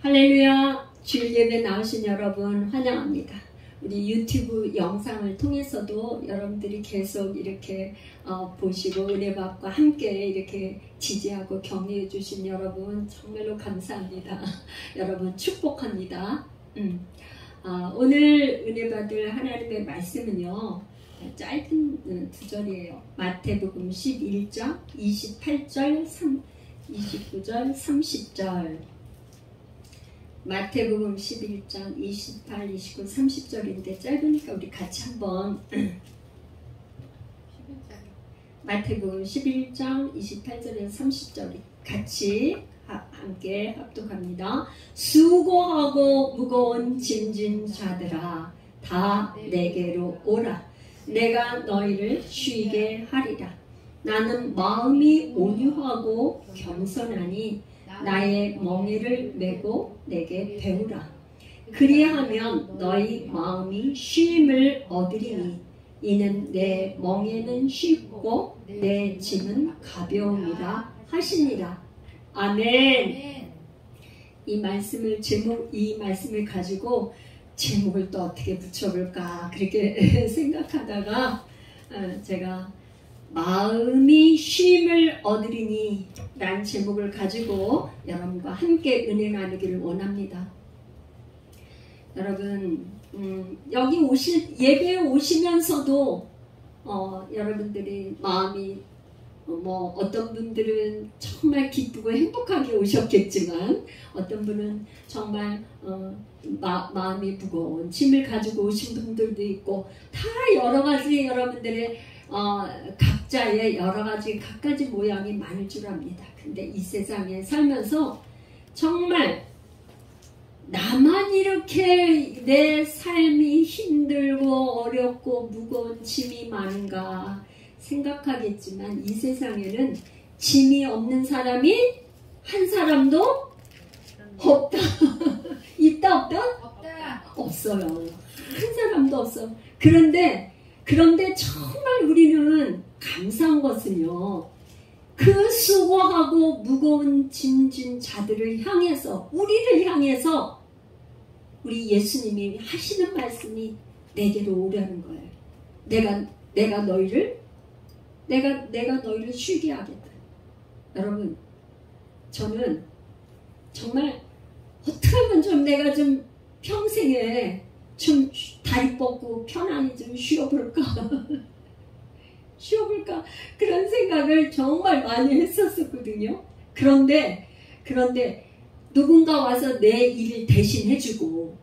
할렐루야. 주일 예배 나오신 여러분 환영합니다. 우리 유튜브 영상을 통해서도 여러분들이 계속 이렇게 보시고 은혜밥과 함께 이렇게 지지하고 격려해 주신 여러분 정말로 감사합니다. 여러분 축복합니다. 오늘 은혜 받을 하나님의 말씀은요, 짧은 두 절이에요. 마태복음 11장 28절 29절 30절. 마태복음 11장 28, 29, 30절인데 짧으니까 우리 같이 한번 마태복음 11장 28절에서 30절 같이 함께 합독합니다. 수고하고 무거운 짐진 자들아 다 내게로 오라. 내가 너희를 쉬게 하리라. 나는 마음이 온유하고 겸손하니 나의 멍에를 메고 내게 배우라. 그리하면 너희 마음이 쉼을 얻으리니 이는 내 멍에는 쉽고 내 짐은 가벼움이라 하시니라. 아멘. 이 말씀을 가지고 제목을 또 어떻게 붙여볼까 그렇게 생각하다가 제가 마음이 쉼을 얻으리니 라는 제목을 가지고 여러분과 함께 은혜 나누기를 원합니다. 여러분 여기 예배에 오시면서도 여러분들이 마음이 어떤 분들은 정말 기쁘고 행복하게 오셨겠지만 어떤 분은 정말 마음이 무거운 짐을 가지고 오신 분들도 있고 다 여러가지 여러분들의 각자의 여러가지 각가지 모양이 많을 줄 압니다. 근데 이 세상에 살면서 정말 나만 이렇게 내 삶이 힘들고 어렵고 무거운 짐이 많은가 생각하겠지만 이 세상에는 짐이 없는 사람이 한 사람도 없다. 있다 없다? 없다. 없어요. 한 사람도 없어. 그런데 정말 우리는 감사한 것은요, 그 수고하고 무거운 짐진 자들을 향해서, 우리를 향해서 우리 예수님이 하시는 말씀이 내게로 오라는 거예요. 내가 너희를 쉬게 하겠다. 여러분, 저는 정말 어떻게 하면 내가 좀 평생에 좀 다리 뻗고 편안히 좀 쉬어볼까 그런 생각을 정말 많이 했었거든요. 그런데 누군가 와서 내 일을 대신해주고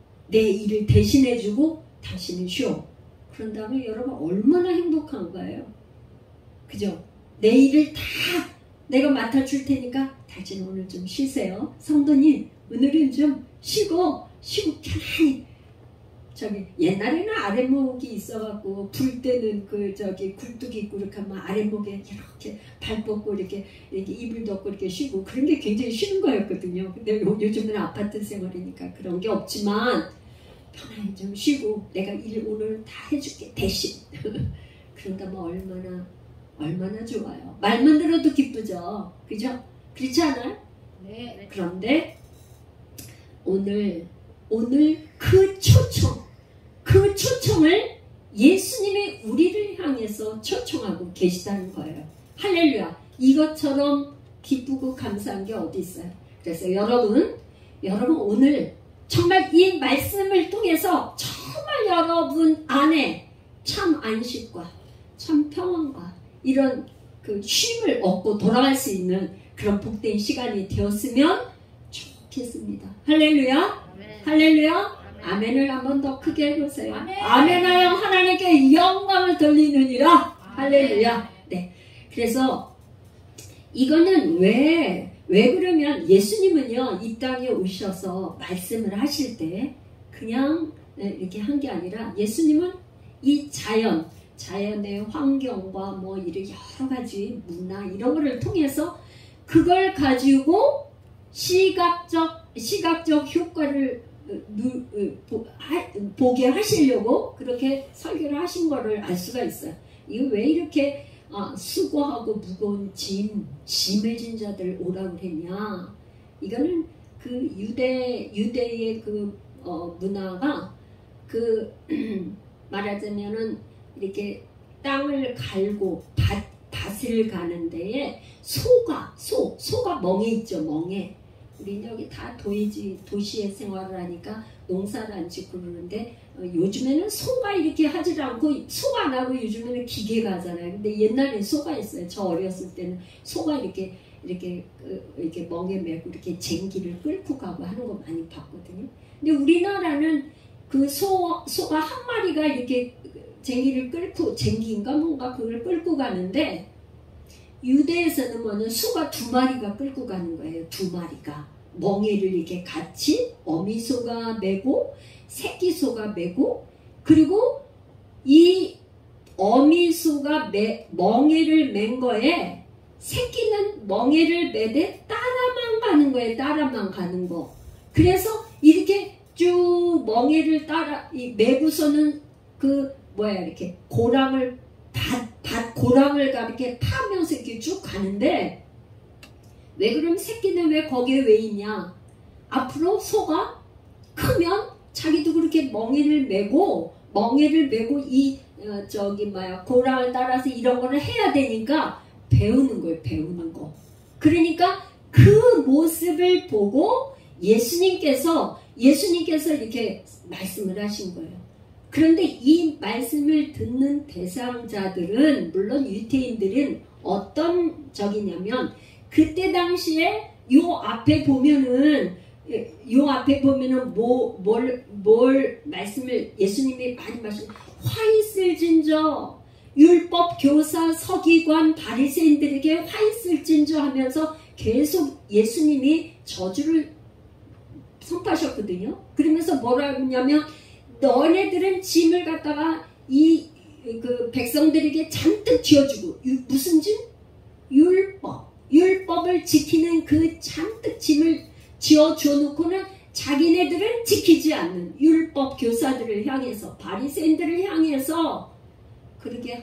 당신은 쉬어. 그런 다음에 여러분 얼마나 행복한 거예요. 그죠? 내 일을 다 내가 맡아줄 테니까 당신 오늘 좀 쉬세요. 성도님 오늘은 좀 쉬고 편안히. 옛날에는 아랫목이 있어갖고 불 때는 굴뚝이 있고 이렇게 하면 아랫목에 이렇게 발 뻗고 이렇게 이불 덮고 이렇게 쉬고 그런 게 굉장히 쉬는 거였거든요. 근데 요즘은 아파트 생활이니까 그런 게 없지만 편안히 좀 쉬고 내가 일 오늘 다 해줄게 대신. 그런다면 얼마나 좋아요. 말만 들어도 기쁘죠. 그죠? 그렇지 않아요? 네. 그런데 오늘 그 초청을 예수님이 우리를 향해서 초청하고 계시다는 거예요. 할렐루야. 이것처럼 기쁘고 감사한 게 어디 있어요? 그래서 여러분 오늘 정말 이 말씀을 통해서 정말 여러분 안에 참 안식과 참 평안과 이런 그 쉼을 얻고 돌아갈 수 있는 그런 복된 시간이 되었으면 좋겠습니다. 할렐루야. 할렐루야. 아멘을 한번 더 크게 해보세요. 아멘하여 하나님께 영광을 돌리느니라. 할렐루야. 네. 그래서 이거는 왜 그러면 예수님은요 이 땅에 오셔서 말씀을 하실 때 그냥 이렇게 한 게 아니라 예수님은 이 자연의 환경과 이런 여러 가지 문화 이런 거를 통해서 그걸 가지고 시각적 효과를 보게 하시려고 그렇게 설교를 하신 거를 알 수가 있어요. 이거 왜 이렇게 수고하고 무거운 짐을 진 자들 오라고 그랬냐. 이거는 그 유대의 그 문화가 그 말하자면은 이렇게 땅을 갈고 밭을 가는 데에 소가 멍에 있죠. 멍에. 우리는 여기 다 도시에 생활을 하니까 농사를 안 짓고 그러는데 요즘에는 소가 이렇게 하질 않고 소가 안 하고 요즘에는 기계가 하잖아요. 근데 옛날에 소가 있어요. 저 어렸을 때는 소가 이렇게 멍에 메고 이렇게 쟁기를 끌고 가고 하는 거 많이 봤거든요. 근데 우리나라는 그 소가 한 마리가 이렇게 쟁기를 끌고 쟁기인가 뭔가 그걸 끌고 가는데 유대에서는 뭐는 소가 2마리가 끌고 가는 거예요. 2마리가 멍에를 이렇게 같이 어미소가 메고 새끼소가 메고 그리고 이 어미소가 멍에를 맨 거에 새끼는 멍에를 매되 따라만 가는 거예요. 따라만 가는 거. 그래서 이렇게 쭉 멍에를 메고서는 이렇게 고랑을 밭 고랑을 이렇게 타면서 이렇게 쭉 가는데 왜 그럼 새끼는 왜 거기에 왜 있냐? 앞으로 소가 크면 자기도 그렇게 멍에를 메고 이 고랑을 따라서 이런 거를 해야 되니까 배우는 거예요. 배우는 거. 그러니까 그 모습을 보고 예수님께서 이렇게 말씀을 하신 거예요. 그런데 이 말씀을 듣는 대상자들은 물론 유대인들은 어떤 적이냐면 그때 당시에 요 앞에 보면은 뭘 말씀을 예수님이 많이 화 있을진저 율법 교사 서기관 바리새인들에게 화 있을진저 하면서 계속 예수님이 저주를 선포하셨거든요. 그러면서 뭐라 하냐면 너네들은 짐을 갖다가 그 백성들에게 잔뜩 쥐어주고 무슨 짐? 율법을 지키는 그 잔뜩 짐을 쥐어줘 놓고는 자기네들은 지키지 않는 율법 교사들을 향해서 바리새인들을 향해서 그렇게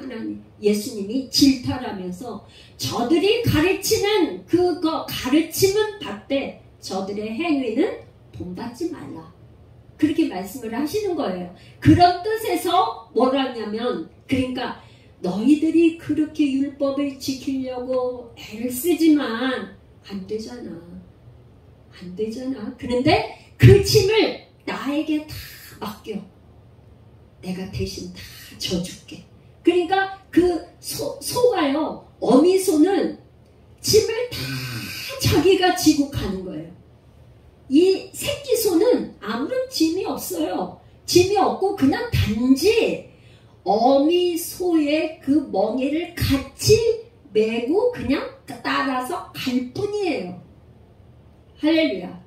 예수님이 질타하면서 저들이 가르치는 그거 가르침은 받되 저들의 행위는 본받지 말라. 그렇게 말씀을 하시는 거예요. 그런 뜻에서 뭐라 하냐면 그러니까 너희들이 그렇게 율법을 지키려고 애를 쓰지만 안 되잖아. 그런데 그 짐을 나에게 다 맡겨. 내가 대신 다 져줄게. 그러니까 그 소가요. 어미소는 짐을 다 자기가 지고 가는 거예요. 이 새끼소는 아무런 짐이 없어요. 짐이 없고 그냥 단지 어미소의 그 멍에를 같이 메고 그냥 따라서 갈 뿐이에요. 할렐루야.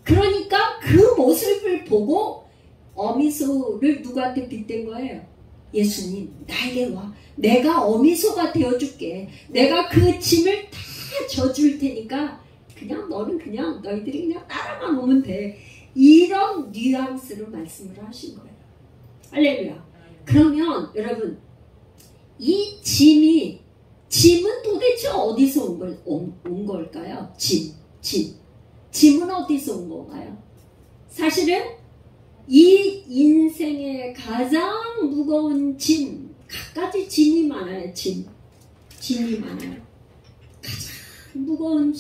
그러니까 그 모습을 보고 어미소를 누구한테 빗댄 거예요? 예수님, 나에게 와. 내가 어미소가 되어줄게. 내가 그 짐을 다 져줄 테니까 그냥 너희들이 그냥 따라만 오면 돼. 이런 뉘앙스로 말씀을 하신 거예요. 할렐루야. 그러면 여러분 이 짐은 도대체 어디서 온 걸까요? 짐은 어디서 온 건가요? 사실은 이 인생의 가장 무거운 짐, 갖가지 짐이 많아요. 짐이 많아요. 가장 무거운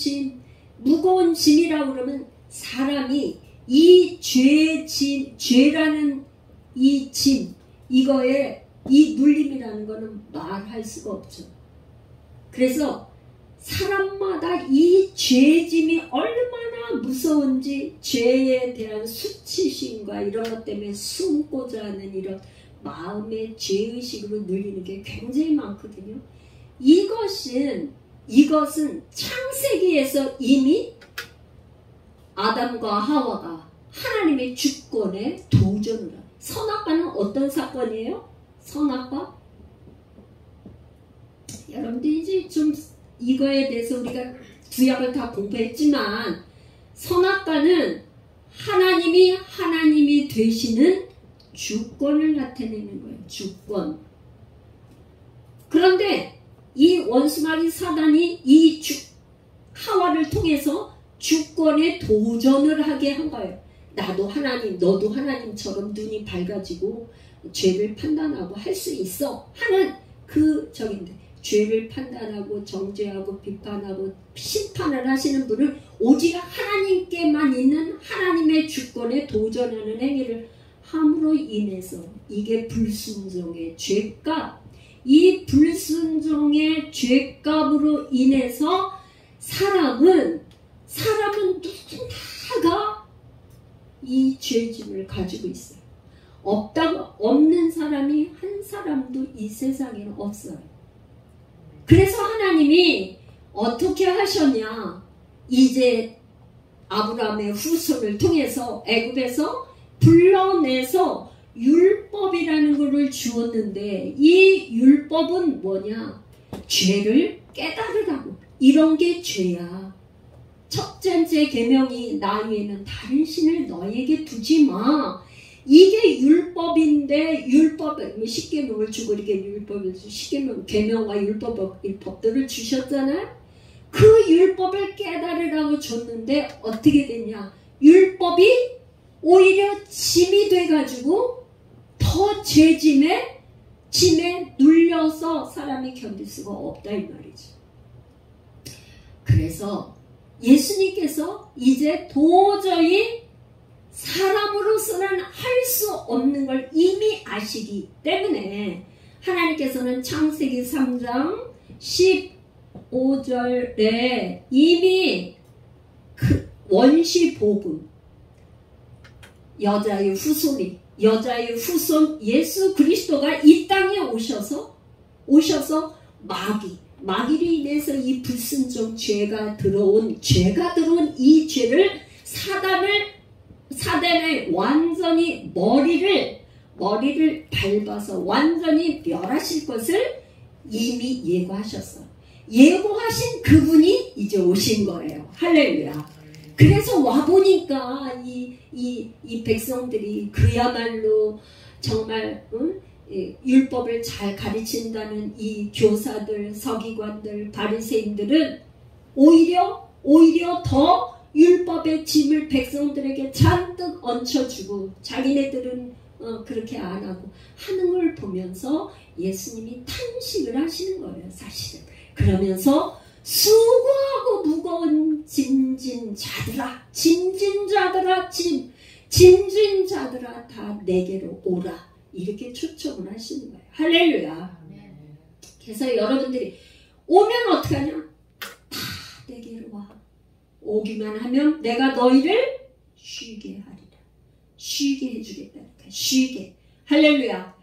짐이라고 그러면 사람이 이 죄라는 이 짐, 이거에 이 눌림이라는 거는 말할 수가 없죠. 그래서 사람마다 이 죄짐이 얼마나 무서운지 죄에 대한 수치심과 이런 것 때문에 숨고자 하는 이런 마음의 죄의식으로 눌리는 게 굉장히 많거든요. 이것은 창세기에서 이미 아담과 하와가 하나님의 주권에 도전을 합니다. 선악과는 어떤 사건이에요? 선악과? 여러분들이 이제 좀 이거에 대해서 우리가 구약을 다 공부했지만 선악과는 하나님이 되시는 주권을 나타내는 거예요. 주권. 그런데 이 원수마귀 사단이 하와를 통해서 주권에 도전을 하게 한 거예요. 나도 하나님, 너도 하나님처럼 눈이 밝아지고 죄를 판단하고 할 수 있어 하는 그 적인데, 죄를 판단하고 정죄하고 비판하고 심판을 하시는 분은 오직 하나님께만 있는 하나님의 주권에 도전하는 행위를 함으로 인해서, 이게 불순종의 죄값, 이 불순종의 죄값으로 인해서 사람은 누구나가 이 죄짐을 가지고 있어요. 없는 사람이 한 사람도 이 세상에는 없어요. 그래서 하나님이 어떻게 하셨냐, 이제 아브라함의 후손을 통해서 애굽에서 불러내서 율법이라는 것을 주었는데, 이 율법은 뭐냐, 죄를 깨달으라고. 이런 게 죄야. 첫째 계명이 나 외에는 다른 신을 너에게 두지 마. 이게 율법인데, 율법을 십계명을 주고 이렇게 율법을 십계명 계명과 율법들을 주셨잖아요. 그 율법을 깨달으라고 줬는데 어떻게 됐냐, 율법이 오히려 짐이 돼가지고 더 짐에 눌려서 사람이 견딜 수가 없다 이 말이죠. 그래서 예수님께서 이제 도저히 사람으로서는 할 수 없는 걸 이미 아시기 때문에 하나님께서는 창세기 3장 15절에 이미 그 원시복음, 여자의 후손 예수 그리스도가 이 땅에 오셔서 마귀로 인해서 이 불순종 죄가 들어온 이 죄를 사단의 완전히 머리를 밟아서 완전히 멸하실 것을 이미 예고하셨어요. 예고하신 그분이 이제 오신 거예요. 할렐루야. 그래서 와보니까 이 백성들이 그야말로 정말 율법을 잘 가르친다는 이 교사들, 서기관들, 바리새인들은 오히려 더 율법의 짐을 백성들에게 잔뜩 얹혀주고, 자기네들은 그렇게 안 하고 하는 걸 보면서 예수님이 탄식을 하시는 거예요, 사실은. 그러면서 수고하고 무거운 짐진 자들아 다 내게로 오라, 이렇게 초청을 하시는 거예요. 할렐루야. 그래서 여러분들이 오면 어떡하냐, 다 내게로 와. 오기만 하면 내가 너희를 쉬게 하리라. 쉬게 해주겠다. 쉬게. 할렐루야.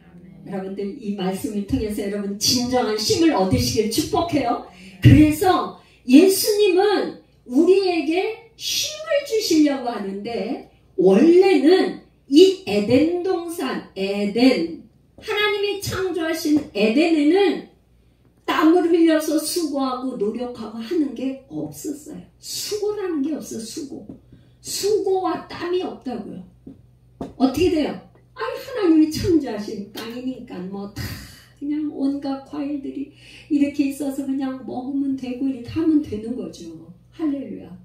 여러분들 이 말씀을 통해서 여러분 진정한 힘을 얻으시길 축복해요. 그래서 예수님은 우리에게 힘을 주시려고 하는데, 원래는 이 에덴 동산, 하나님이 창조하신 에덴에는 땀을 흘려서 수고하고 노력하고 하는 게 없었어요. 수고라는 게 없어. 수고와 땀이 없다고요. 어떻게 돼요? 하나님이 창조하신 땅이니까 뭐 다 그냥 온갖 과일들이 이렇게 있어서 그냥 먹으면 되고 이렇게 하면 되는 거죠. 할렐루야.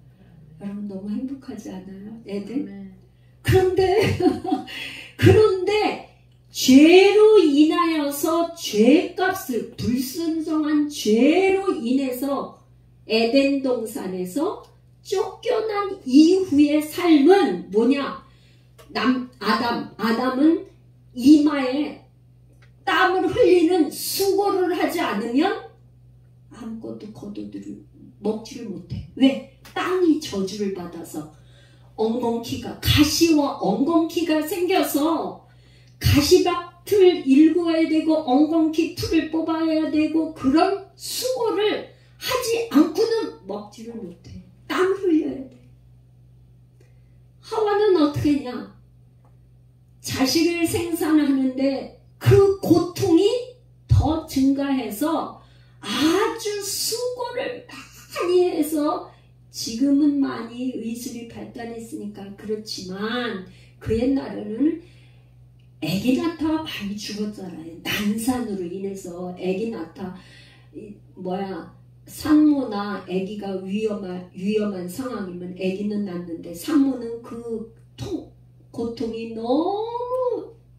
여러분 너무 행복하지 않아요? 에덴? 그런데 죄로 인하여서 죄값을, 불순종한 죄로 인해서 에덴 동산에서 쫓겨난 이후의 삶은 뭐냐? 아담은 이마에 땀을 흘리는 수고를 하지 않으면 아무것도 먹지를 못해. 왜? 땅이 저주를 받아서 가시와 엉겅퀴가 생겨서 가시밭을 일구어야 되고 엉겅퀴 풀을 뽑아야 되고, 그런 수고를 하지 않고는 먹지를 못해. 땀 흘려야 돼. 하와는 어떻게 했냐? 자식을 생산하는데 그 고통이 더 증가해서 아주 수고를 많이 해서, 지금은 많이 의술이 발달했으니까 그렇지만 그 옛날에는 애기 낳다가 많이 죽었잖아요. 난산으로 인해서 애기 낳다 산모나 아기가 위험한 상황이면 아기는 낫는데 산모는 그 고통이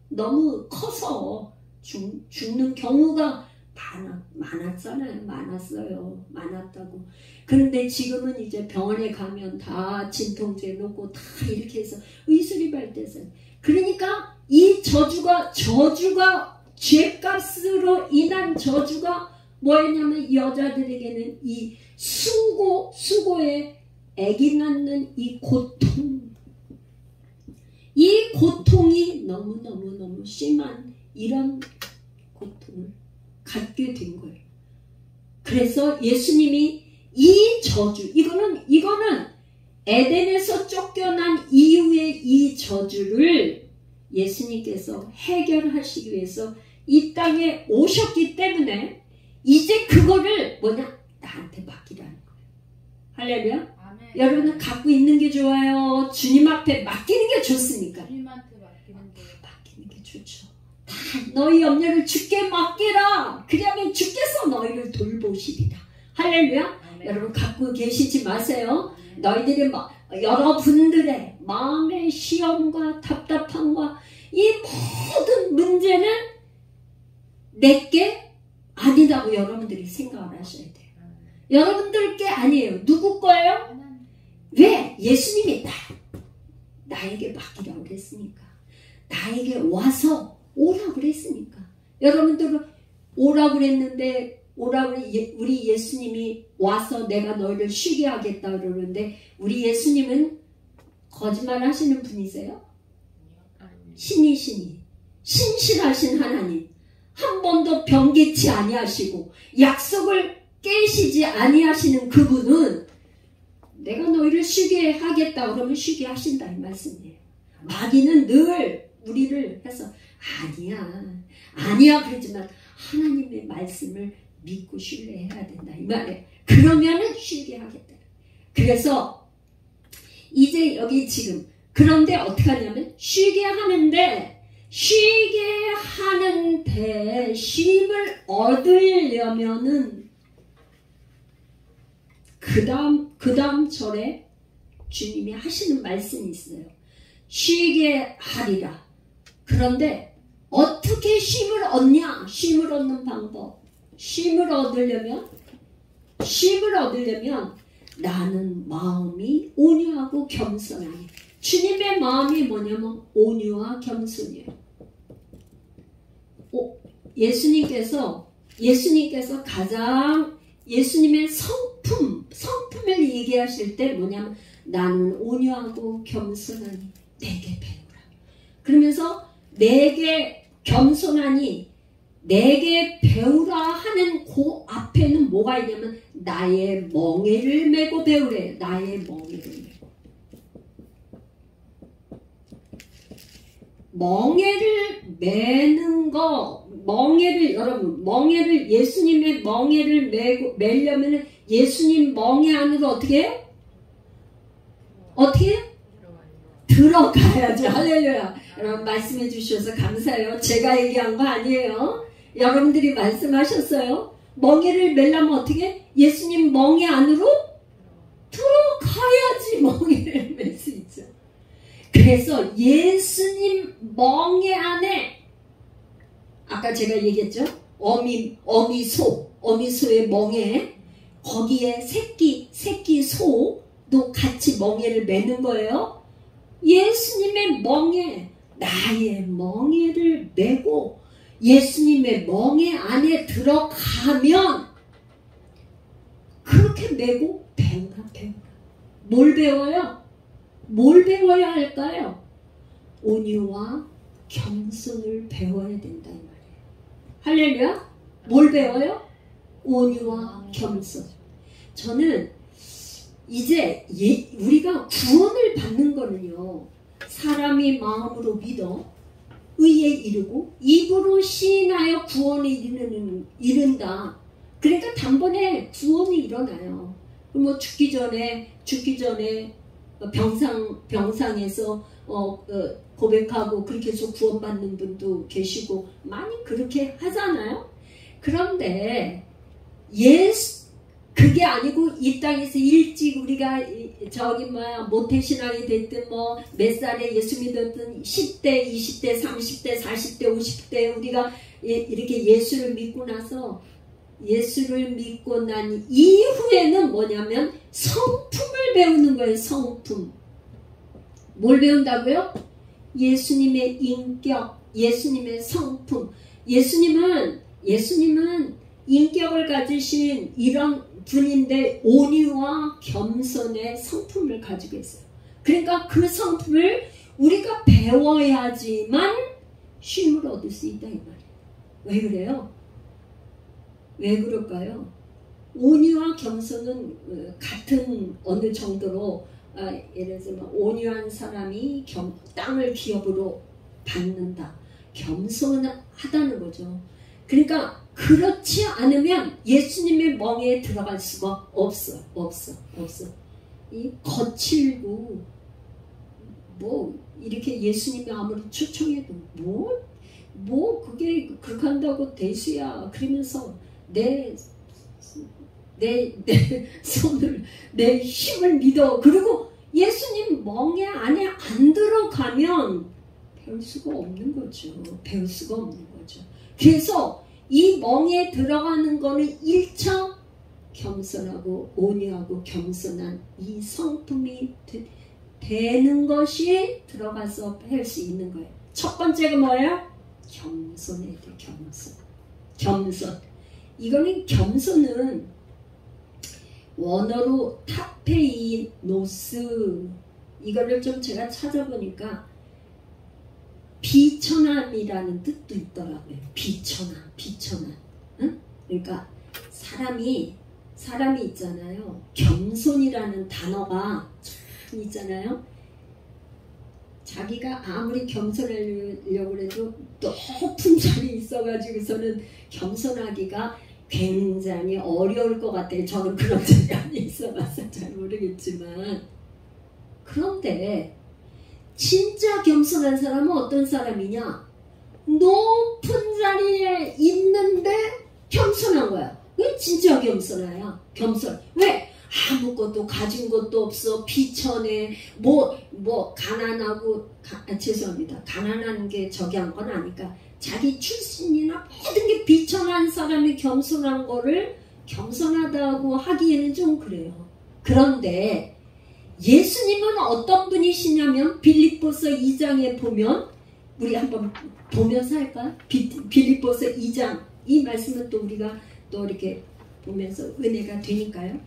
너무 커서 죽는 경우가 많았다고. 그런데 지금은 이제 병원에 가면 다 진통제 놓고 다 이렇게 해서 의술이 발달해서, 그러니까 이 저주가 죄값으로 인한 저주가 뭐였냐면 여자들에게는 이 수고에 아기 낳는 이 고통이 너무 심한 이런 고통을 갖게 된 거예요. 그래서 예수님이 이 저주, 이거는 에덴에서 쫓겨난 이후의 이 저주를 예수님께서 해결하시기 위해서 이 땅에 오셨기 때문에 이제 그거를 나한테 맡기라는 거예요. 할렐루야. 아멘. 여러분은 갖고 있는 게 좋아요? 주님 앞에 맡기는 게 좋습니까? 주님한테 맡기는 게 좋죠. 다 너희 염려를 주께 맡기라. 그러면 주께서 너희를 돌보시리라. 할렐루야. 아멘. 여러분 갖고 계시지 마세요. 아멘. 너희들이 여러분들의 마음의 시험과 답답함과 이 모든 문제는 내게 아니라고 여러분들이 생각을 하셔야 돼요. 여러분들 게 아니에요. 누구 거예요? 왜? 예수님이 나에게 맡기라고 그랬으니까. 나에게 와서 오라고 그랬으니까. 여러분들은 오라고 그랬는데 우리 예수님이 와서 내가 너희를 쉬게 하겠다 그러는데 우리 예수님은 거짓말 하시는 분이세요? 신이시니 신실하신 하나님, 한 번도 변개치 아니하시고 약속을 깨시지 아니하시는 그분은 내가 너희를 쉬게 하겠다 그러면 쉬게 하신다 이 말씀이에요. 마귀는 늘 우리를 해서 아니야 그러지만 하나님의 말씀을 믿고 신뢰해야 된다 이 말이에요. 그러면은 쉬게 하겠다. 그래서 이제 여기 지금 그런데 어떻게 하냐면 쉬게 하는데 쉼을 얻으려면은 그 다음 절에 주님이 하시는 말씀이 있어요. 쉬게 하리라. 그런데 어떻게 쉼을 얻냐? 쉼을 얻는 방법. 쉼을 얻으려면 나는 마음이 온유하고 겸손하니. 주님의 마음이 뭐냐면 온유와 겸손이에요. 예수님께서 가장 예수님의 성품을 얘기하실 때 뭐냐면 나는 온유하고 겸손하니 내게 배우라. 그러면서 내게 겸손하니 내게 배우라 하는 그 앞에는 뭐가 있냐면 나의 멍에를 메고 배우래. 나의 멍에를 메고. 멍에를 매는 거, 예수님의 멍에를 매려면 예수님 멍에 안으로 어떻게 해요? 어떻게 해요? 들어가야죠. 할렐루야. 여러분 말씀해 주셔서 감사해요. 제가 얘기한 거 아니에요. 여러분들이 말씀하셨어요. 멍에를 매려면 어떻게? 예수님 멍에 안으로 들어가야지 멍에를 맬 수 있죠. 그래서 예수님 멍에 안에 아까 제가 얘기했죠. 어미소의 멍에 거기에 새끼 소도 같이 멍에를 매는 거예요. 예수님의 멍에 나의 멍에를 메고 예수님의 멍에 안에 들어가면 그렇게 메고 배우라. 뭘 배워요? 뭘 배워야 할까요? 온유와 겸손을 배워야 된다 이 말이에요. 할렐루야. 뭘 배워요? 온유와 겸손. 저는 이제 우리가 구원을 받는 거는요, 사람이 마음으로 믿어 의에 이르고 입으로 시인하여 구원에 이른다. 그러니까 단번에 구원이 일어나요. 뭐 죽기 전에 병상에서 고백하고 그렇게 해서 구원받는 분도 계시고 많이 그렇게 하잖아요. 그런데 그게 아니고 이 땅에서 일찍 우리가 저기 모태신앙이 됐든 뭐 몇 살에 예수 믿었든 10대, 20대, 30대, 40대, 50대 우리가 이렇게 예수를 믿고 나서 예수를 믿고 난 이후에는 뭐냐면 성품을 배우는 거예요. 성품. 뭘 배운다고요? 예수님의 인격, 예수님의 성품. 예수님은 인격을 가지신 이런 분인데 온유와 겸손의 성품을 가지고 있어요. 그러니까 그 성품을 우리가 배워야지만 쉼을 얻을 수 있다 이 말이에요. 왜 그래요? 왜 그럴까요? 온유와 겸손은 같은 어느 정도로 예를 들면 온유한 사람이 땅을 기업으로 받는다. 겸손하다는 거죠. 그러니까 그렇지 않으면 예수님의 멍에 들어갈 수가 없어. 이 거칠고 뭐 이렇게 예수님이 아무리 초청해도 뭐 그게 그렇게 한다고 대수야. 그러면서 내 손을 내 힘을 믿어. 그리고 예수님 멍에 안에 안 들어가면 배울 수가 없는 거죠. 그래서 이 멍에 들어가는 거는 1차 겸손하고 온유하고 겸손한 이 성품이 되는 것이 들어가서 할 수 있는 거예요. 첫 번째가 뭐예요? 겸손해야 돼. 겸손. 이거는 겸손은 원어로 타페이노스 이거를 좀 제가 찾아보니까 비천함이라는 뜻도 있더라고요. 비천함. 응? 그러니까 사람이 있잖아요. 겸손이라는 단어가 참 있잖아요. 자기가 아무리 겸손하려고 해도 높은 자리에 있어가지고서는 겸손하기가 굉장히 어려울 것 같아요. 저는 그런 자리에 안 있어봐서 잘 모르겠지만. 그런데 진짜 겸손한 사람은 어떤 사람이냐? 높은 자리에 있는데 겸손한 거야. 왜 진짜 겸손해야? 왜? 아무것도 가진 것도 없어. 비천해. 가난하고 죄송합니다. 가난한 게 저기 한 건 아니까 자기 출신이나 모든 게 비천한 사람이 겸손한 거를 겸손하다고 하기에는 좀 그래요. 그런데 예수님은 어떤 분이시냐면 빌립보서 2장에 보면 우리 한번 보면서 할까요? 빌립보서 2장 이 말씀은 또 우리가 또 이렇게 보면서 은혜가 되니까요.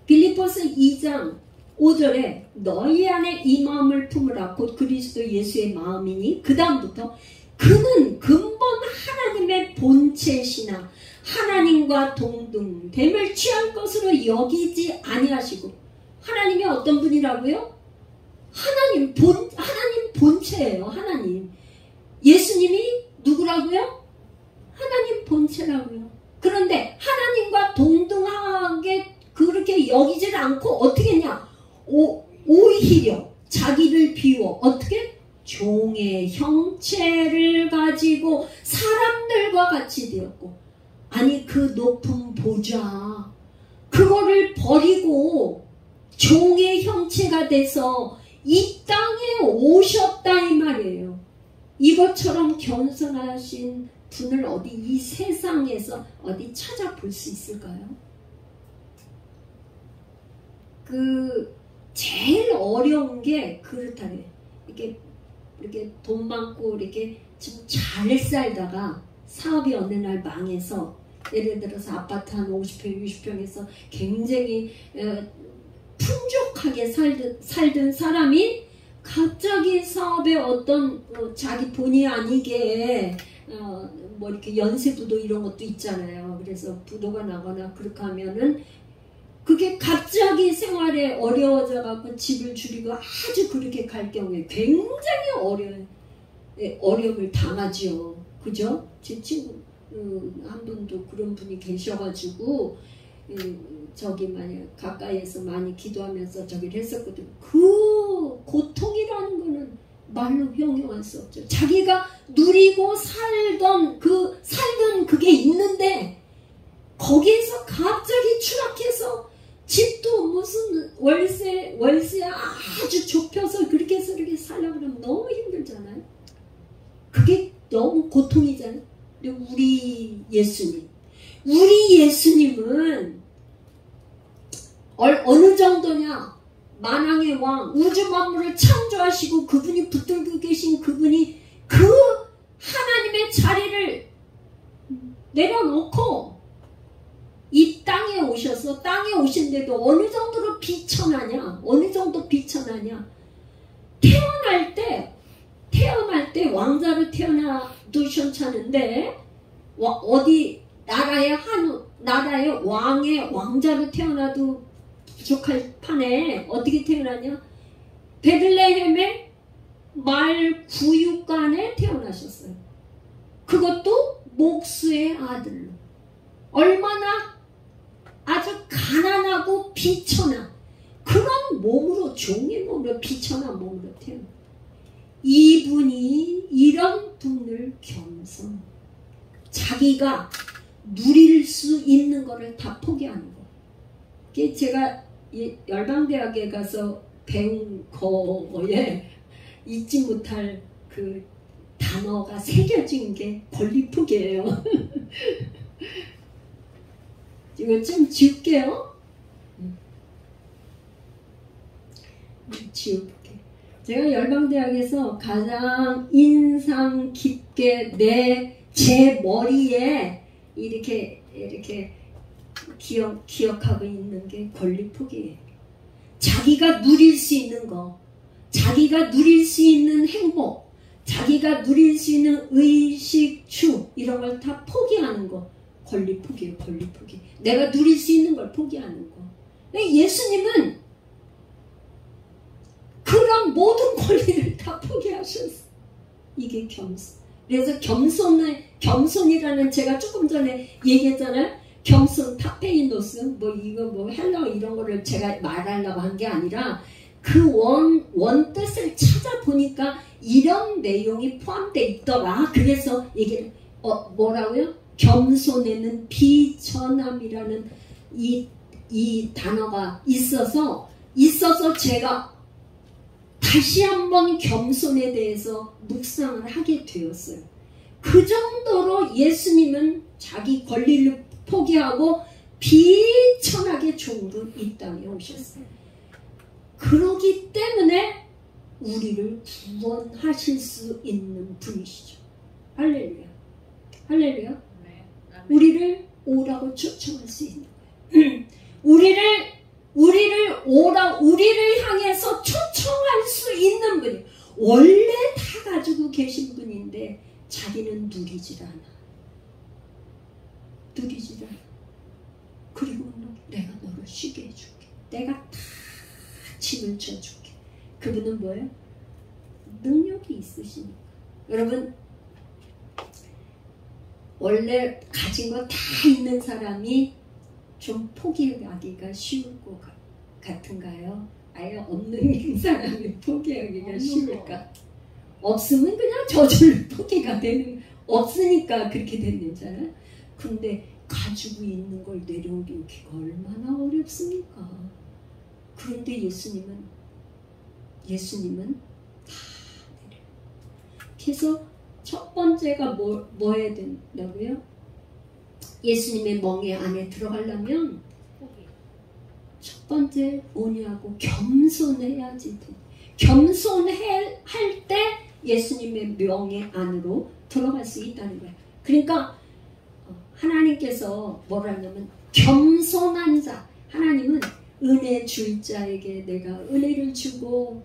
빌립보서 2장 5절에 너희 안에 이 마음을 품으라 곧 그리스도 예수의 마음이니 그 다음부터 그는 근본 하나님의 본체시나 하나님과 동등됨을 취할 것으로 여기지 아니하시고 하나님이 어떤 분이라고요? 하나님 본체예요. 하나님. 예수님이 누구라고요? 하나님 본체라고요. 그런데 하나님과 동등하게 그렇게 여기질 않고 어떻게 했냐? 오히려 자기를 비워 어떻게? 종의 형체를 가지고 사람들과 같이 되었고 아니 그 높은 보좌 그거를 버리고 종의 형체가 돼서 이 땅에 오셨다 이 말이에요. 이것처럼 겸손하신 분을 어디 이 세상에서 어디 찾아볼 수 있을까요? 제일 어려운 게 그렇다네. 이렇게 돈 많고 이렇게 좀 잘 살다가 사업이 어느 날 망해서 예를 들어서 아파트 한 50평, 60평에서 굉장히 풍족하게 살던 사람이 갑자기 사업에 어떤 자기 본의 아니게 이렇게 연쇄부도 이런 것도 있잖아요. 그래서 부도가 나거나 그렇게 하면은 그게 갑자기 생활에 어려워져 갖고 집을 줄이고 아주 그렇게 갈 경우에 굉장히 어려움을 당하죠. 그죠? 제 친구 한 분도 그런 분이 계셔가지고 저기 만약 가까이에서 많이 기도하면서 저기를 했었거든요. 그 고통이라는 거는 말로 형용할 수 없죠. 자기가 누리고 살던 그게 있는데 거기에서 갑자기 추락해서 집도 무슨 월세 아주 좁혀서 그렇게 해서 이렇게 살려고 그러면 너무 힘들잖아요. 그게 너무 고통이잖아요. 그리고 우리 예수님은 어느 정도냐? 만왕의 왕, 우주 만물을 창조하시고 그분이 붙들고 계신 그분이 그 하나님의 자리를 내려놓고 이 땅에 오셔서 땅에 오신데도 어느 정도로 비천하냐? 어느 정도 비천하냐? 태어날 때 왕자로 태어나도 괜찮은데 어디 나라의 왕의 왕자로 태어나도 부족할 판에 어떻게 태어나냐? 베들레헴의 말 구육간에 태어나셨어요. 그것도 목수의 아들로. 얼마나 아주 가난하고 비천한 그런 몸으로, 종의 몸으로, 비천한 몸으로 태어나. 이분이 이런 분을 겸손, 자기가 누릴 수 있는 거를 다 포기하는 거. 그게 제가 열방대학에 가서 배운 거에 잊지 못할 그 단어가 새겨진 게 권리포기예요. 이거 좀 지울게요. 지울게. 제가 열방대학에서 가장 인상 깊게 제 머리에 이렇게 기억하고 있는 게 권리포기예요. 자기가 누릴 수 있는 거, 자기가 누릴 수 있는 행복, 자기가 누릴 수 있는 의식주, 이런 걸 다 포기하는 거. 권리포기예요. 권리포기. 내가 누릴 수 있는 걸 포기하는 거. 예수님은 그런 모든 권리를 다 포기하셨어. 이게 겸손. 그래서 겸손이라는, 제가 조금 전에 얘기했잖아요. 겸손, 타페인노스, 헬라어 이런 거를 제가 말하려고 한 게 아니라 그 원뜻을 찾아보니까 이런 내용이 포함되어 있더라. 그래서 얘기를, 뭐라고요? 겸손에는 비천함이라는 이 단어가 있어서 제가 다시 한번 겸손에 대해서 묵상을 하게 되었어요. 그 정도로 예수님은 자기 권리를 포기하고 비천하게 종으로 이 땅에 오셨어요. 그러기 때문에 우리를 구원하실 수 있는 분이시죠. 할렐루야. 할렐루야. 우리를 오라고 초청할 수 있는 거예요. 우리를 향해서 초청할 수 있는 분이, 원래 다 가지고 계신 분인데 자기는 누리질 않아. 그리고 내가 너를 쉬게 해줄게. 내가 다 짐을 져줄게. 그분은 뭐예요? 능력이 있으시니까. 여러분, 원래 가진 거 다 있는 사람이 좀 포기하기가 쉬울 것 같은가요? 아예 없는 사람이 포기하기가 쉬울까? 없으면 그냥 저절로 포기가 되는, 없으니까 그렇게 되는 거잖아요. 근데 가지고 있는 걸 내려놓기가 얼마나 어렵습니까? 그런데 예수님은 다 내려요. 그래서 첫 번째가 뭐 해야 된다고요? 예수님의 멍에 안에 들어가려면 첫 번째 뭐냐고, 겸손해야지 돼. 겸손할 때 예수님의 명예 안으로 들어갈 수 있다는 거예요. 그러니까 하나님께서 뭐라냐면 겸손한 자, 하나님은 은혜 줄 자에게 내가 은혜를 주고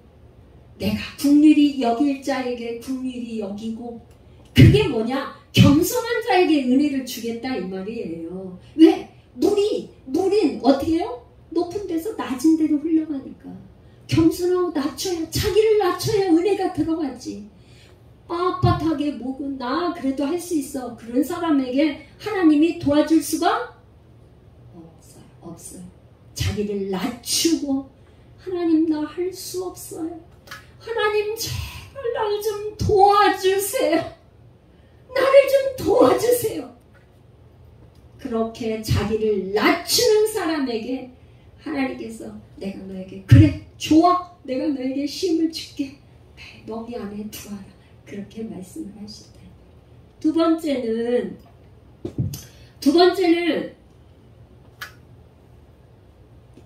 내가 국률이 여길 자에게 국률이 여기고, 그게 뭐냐? 겸손한 자에게 은혜를 주겠다 이 말이에요. 왜? 물인 어떻게 해요? 높은 데서 낮은 데로 흘러가니까. 겸손하고 자기를 낮춰야 은혜가 들어가지. 빳빳하게 목은 나 그래도 할 수 있어. 그런 사람에게 하나님이 도와줄 수가 없어요. 자기를 낮추고, 하나님 나 할 수 없어요. 하나님 제발 날 좀 도와주세요. 나를 좀 도와주세요. 그렇게 자기를 낮추는 사람에게 하나님께서 내가 너에게 그래 좋아 내가 너에게 쉼을 줄게 멍이 안에 두어라 그렇게 말씀을 하셨다. 두 번째는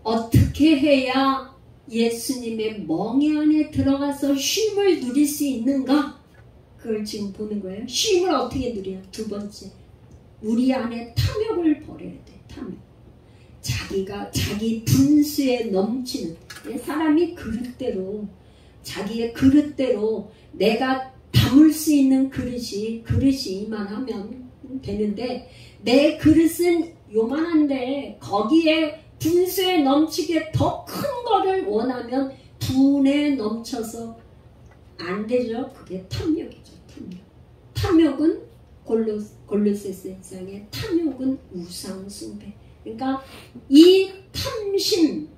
어떻게 해야 예수님의 멍에 안에 들어가서 쉼을 누릴 수 있는가? 그걸 지금 보는 거예요. 쉼을 어떻게 누리냐? 두 번째, 우리 안에 탐욕을 버려야 돼. 탐욕. 자기 분수에 넘치는 사람이 그릇대로 자기의 그릇대로 내가 담을 수 있는 그릇이 이만하면 되는데 내 그릇은 요만한데 거기에 분수에 넘치게 더 큰 거를 원하면 분에 넘쳐서 안 되죠. 그게 탐욕이죠. 탐욕은 골로새서 1장의 탐욕은 우상 숭배. 그러니까 이 탐심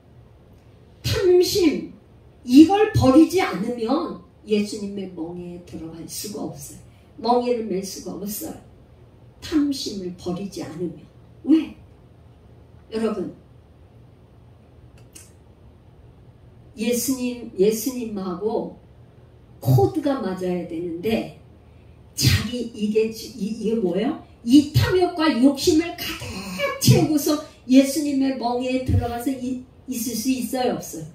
이걸 버리지 않으면 예수님의 멍에에 들어갈 수가 없어요. 멍에를 맬 수가 없어요. 탐심을 버리지 않으면. 왜? 여러분 예수님하고 코드가 맞아야 되는데 이게 뭐예요? 이 탐욕과 욕심을 가득 채우고서 예수님의 멍에에 들어가서 있을 수 있어요? 없어요?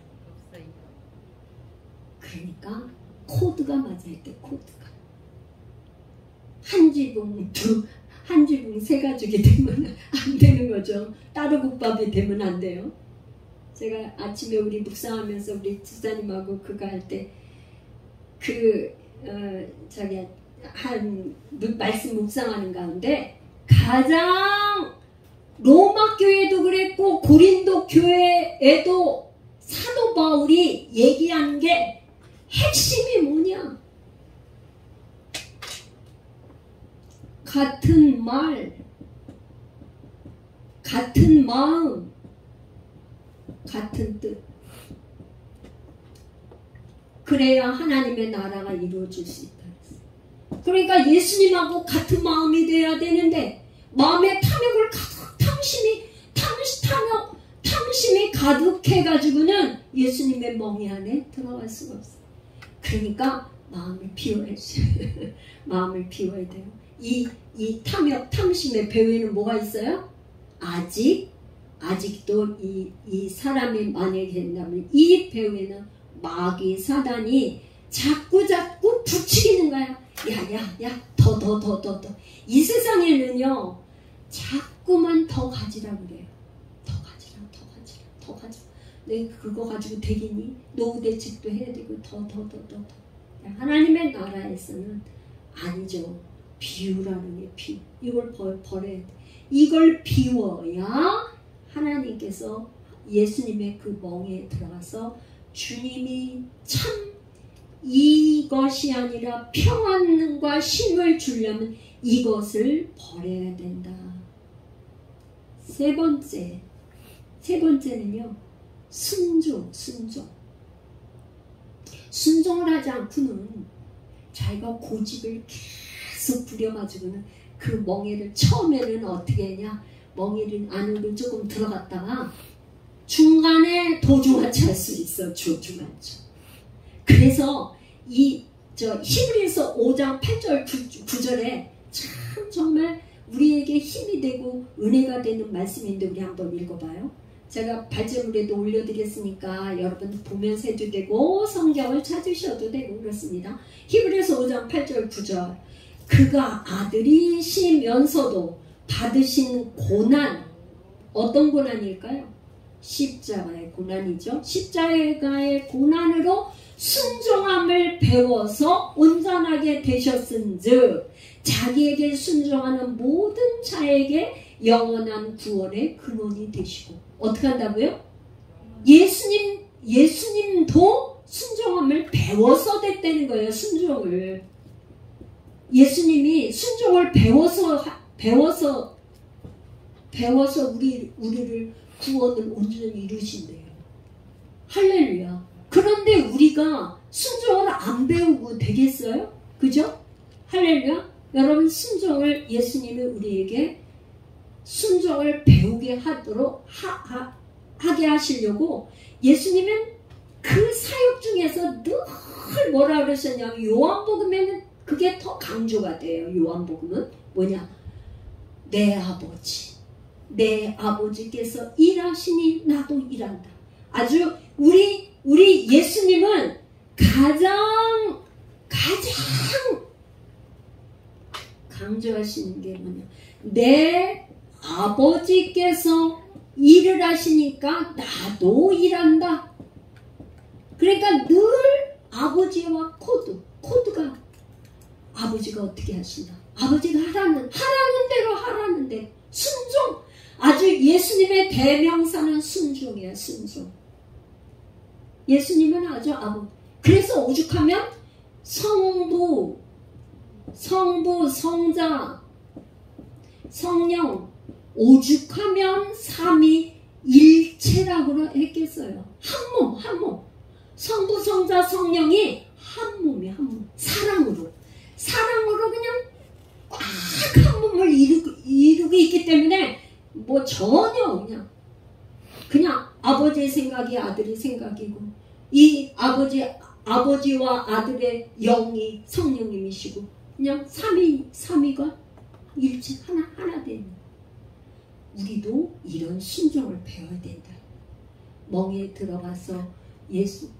그러니까 코드가 맞아야 돼. 코드가 한 지붕 세 가족이 되면 안 되는 거죠. 따로국밥이 되면 안 돼요. 제가 아침에 우리 묵상하면서 우리 집사님하고 그거 할 때 한 말씀 묵상하는 가운데 가장 로마 교회도 그랬고 고린도 교회에도 사도 바울이 얘기한 게 핵심이 뭐냐? 같은 말, 같은 마음, 같은 뜻. 그래야 하나님의 나라가 이루어질 수 있다. 그러니까 예수님하고 같은 마음이 돼야 되는데 마음의 탐욕을 탐심이 가득해가지고는 예수님의 멍에 안에 들어갈 수가 없어요. 그러니까 마음을 비워야지. 마음을 비워야 돼요. 이 탐심의 배후에는 뭐가 있어요? 아직도 이 사람이 만약에 된다면 이 배후에는 마귀 사단이 자꾸 부추기는 거야. 야, 더. 이 세상에는요, 자꾸만 더 가지라 그래요. 더 가지라. 내 그거 가지고 되겠니? 노후 대책도 해야 되고, 더. 하나님의 나라에서는 아니죠. 비우라는 게 비우. 이걸 버려야 돼. 이걸 비워야 하나님께서 예수님의 그 멍에 들어가서 주님이 참 이것이 아니라 평안과 쉼을 주려면 이것을 버려야 된다. 세 번째는요. 순종을 하지 않고는 자기가 고집을 계속 부려가지고는 그 멍에를 처음에는 어떻게 했냐? 멍에를 안으로 조금 들어갔다가 중간에 도중하치 할 수 있어. 중간죠. 그래서 히브리서 5장 8절 9절에 참 정말 우리에게 힘이 되고 은혜가 되는 말씀인데 우리 한번 읽어봐요. 제가 발제물에도 올려드렸으니까 여러분 보면서 해도 되고 성경을 찾으셔도 되고 그렇습니다. 히브리서 5장 8절 9절 그가 아들이시면서도 받으신 고난 어떤 고난일까요? 십자가의 고난이죠. 십자가의 고난으로 순종함을 배워서 온전하게 되셨은즉 자기에게 순종하는 모든 자에게 영원한 구원의 근원이 되시고 어떻게 한다고요? 예수님도 순종함을 배워서 됐다는 거예요. 순종을 예수님이 순종을 배워서 우리를 구원을 온전히 이루신대요. 할렐루야. 그런데 우리가 순종을 안 배우고 되겠어요? 그죠? 할렐루야. 여러분 순종을 예수님이 우리에게 순종을 배우게 하게 하시려고 예수님은 그 사역 중에서 늘 뭐라 그러셨냐면, 요한복음에는 그게 더 강조가 돼요. 요한복음은 뭐냐, 내 아버지께서 일하시니 나도 일한다. 아주 우리 예수님은 가장 강조하시는 게 뭐냐, 내 아버지께서 일을 하시니까 나도 일한다. 그러니까 늘 아버지와 코드가 아버지가 어떻게 하시나, 아버지가 하라는 대로 순종. 아주 예수님의 대명사는 순종이야, 순종. 예수님은 아주 그래서 오죽하면 성부, 성자, 성령, 오죽하면 삼위일체라고 했겠어요. 한 몸. 성부, 성자, 성령이 한 몸이야, 한 몸. 사랑으로 그냥 꽉 한 몸을 이루고 있기 때문에 뭐 전혀 그냥 아버지의 생각이 아들의 생각이고, 이 아버지와 아들의 영이 성령님이시고, 그냥 삼위가 일체 하나 되는. 우리도 이런 순종을 배워야 된다. 멍에 들어가서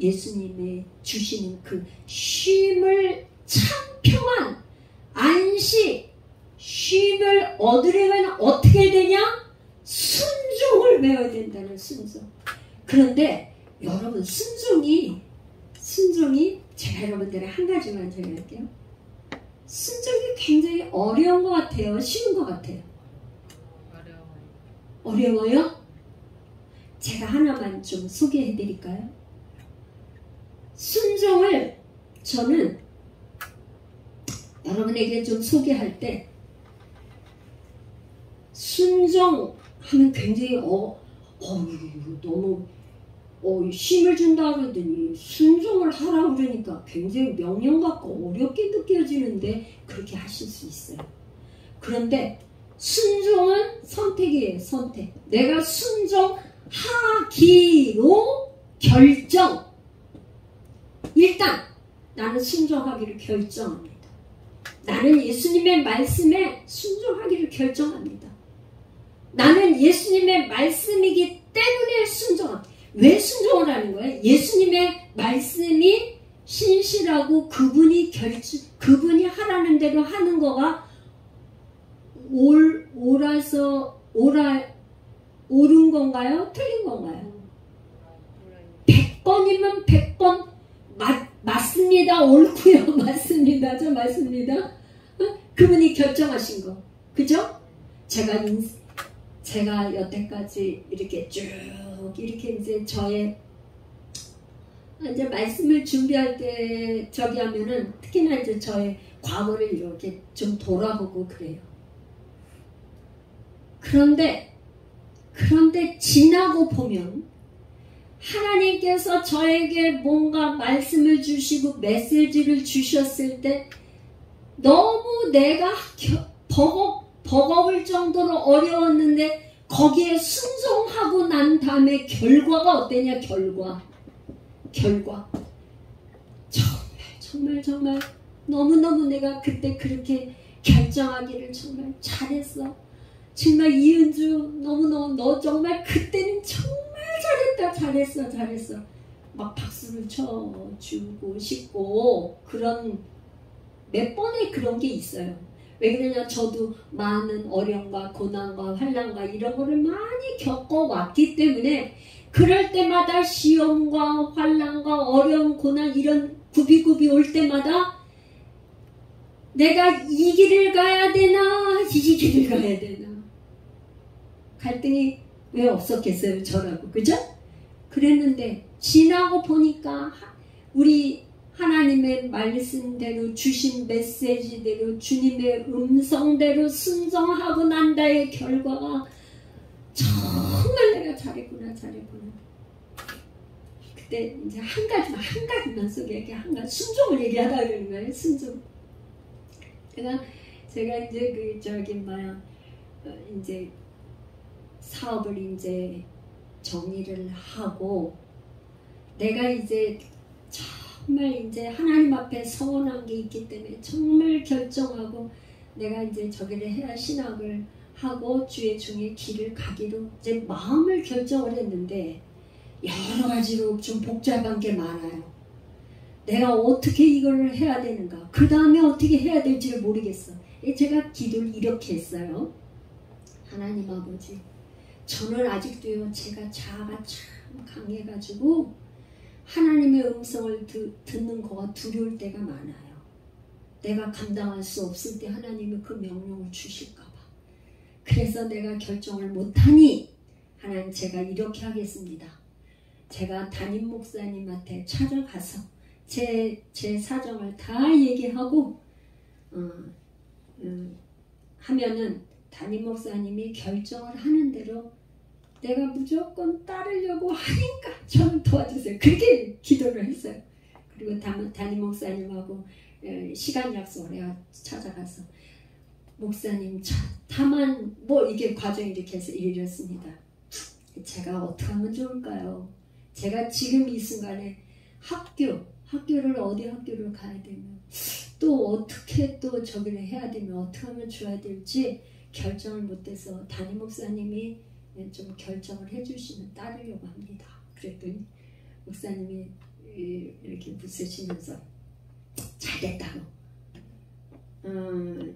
예수님의 주시는 그 쉼을, 참 평안, 안식, 쉼을 얻으려면 어떻게 되냐? 순종을 배워야 된다는 순종. 그런데 여러분, 순종이 제가 여러분들의 한 가지만 제가 할게요. 순종이 굉장히 어려운 것 같아요? 쉬운 것 같아요? 어려워요? 제가 하나만 좀 소개해 드릴까요? 순종을 저는 여러분에게 좀 소개할 때, 순종하면 굉장히 너무 힘을 준다 그러더니 순종을 하라고 그러니까 굉장히 명령 같고 어렵게 느껴지는데, 그렇게 하실 수 있어요. 그런데 순종은 선택이에요. 선택. 내가 순종하기로 결정. 일단 나는 순종하기를 결정합니다. 나는 예수님의 말씀에 순종하기를 결정합니다. 나는 예수님의 말씀이기 때문에 순종합니다. 왜 순종을 하는 거예요? 예수님의 말씀이 신실하고 그분이 하라는 대로 하는 거가 옳은 건가요? 틀린 건가요? 100번이면 100번 맞습니다. 옳고요. 맞습니다. 저 맞습니다. 그분이 결정하신 거. 그죠? 제가 여태까지 이렇게 쭉 이렇게 이제 이제 말씀을 준비할 때 하면은 특히나 이제 저의 과거를 이렇게 좀 돌아보고 그래요. 그런데 지나고 보면 하나님께서 저에게 뭔가 말씀을 주시고 메시지를 주셨을 때 너무 내가 버거울 정도로 어려웠는데, 거기에 순종하고 난 다음에 결과가 어땠냐? 결과 정말 너무너무 내가 그때 그렇게 결정하기를 정말 잘했어. 정말 이은주, 너무너무 너 정말 그때는 정말 잘했어. 막 박수를 쳐주고 싶고, 그런 몇 번의 그런 게 있어요. 왜 그러냐, 저도 많은 어려움과 고난과 환난과 이런 거를 많이 겪어왔기 때문에, 그럴 때마다 시험과 환난과 어려움, 고난 이런 굽이굽이 올 때마다 내가 이 길을 가야 되나 이 길을 가야 되나, 갈등이 왜 없었겠어요, 저라고. 그죠? 그랬는데 지나고 보니까 우리 하나님의 말씀대로, 주신 메시지대로, 주님의 음성대로 순종하고 난 다의 결과가 정말 내가 잘했구나. 그때 이제 한 가지만 소개할게요. 순종을 얘기하다 그러는 거예요. 순종. 제가 이제 이제 사업을 이제 정리를 하고 내가 이제 정말 이제 하나님 앞에 서원한 게 있기 때문에 정말 결정하고 내가 이제 저기를 해야 신학을 하고 주의 중에 길을 가기로 이제 마음을 결정을 했는데 여러 가지로 좀 복잡한 게 많아요. 내가 어떻게 이걸 해야 되는가, 그 다음에 어떻게 해야 될지를 모르겠어. 제가 기도를 이렇게 했어요. 하나님 아버지, 저는 아직도요 제가 자아가 참 강해가지고 하나님의 음성을 듣는 거가 두려울 때가 많아요. 내가 감당할 수 없을 때 하나님이 그 명령을 주실까봐. 그래서 내가 결정을 못하니 하나님, 제가 이렇게 하겠습니다. 제가 담임 목사님한테 찾아가서 제 사정을 다 얘기하고 하면은 담임 목사님이 결정을 하는 대로 내가 무조건 따르려고 하니까 저는 도와주세요. 그렇게 기도를 했어요. 그리고 담임 목사님하고 시간 약속을 해야 찾아가서 목사님 다만 뭐 이게 과정이 이렇게 해서 이랬습니다. 제가 어떻게 하면 좋을까요? 제가 지금 이 순간에 학교를 어디 학교를 가야 되면 또 어떻게 또 저기를 해야 되면 어떻게 하면 좋아야 될지 결정을 못해서 담임 목사님이 좀 결정을 해주시면 따르려고 합니다. 그랬더니 목사님이 이렇게 웃으시면서 잘됐다고.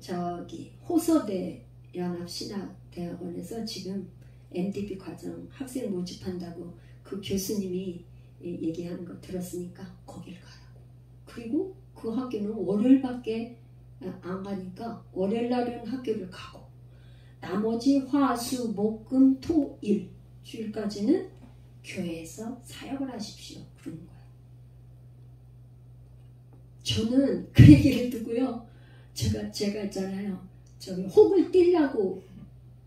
저기 호서대 연합신학대학원에서 지금 MDB 과정 학생 모집한다고 그 교수님이 얘기하는 거 들었으니까 거길 가라고. 그리고 그 학교는 월요일밖에 안 가니까 월요일날은 학교를 가고 나머지 화, 수, 목, 금, 토, 일 주일까지는 교회에서 사역을 하십시오. 그러는 거예요. 저는 그 얘기를 듣고요. 제가 있잖아요. 저기 혹을 띄려고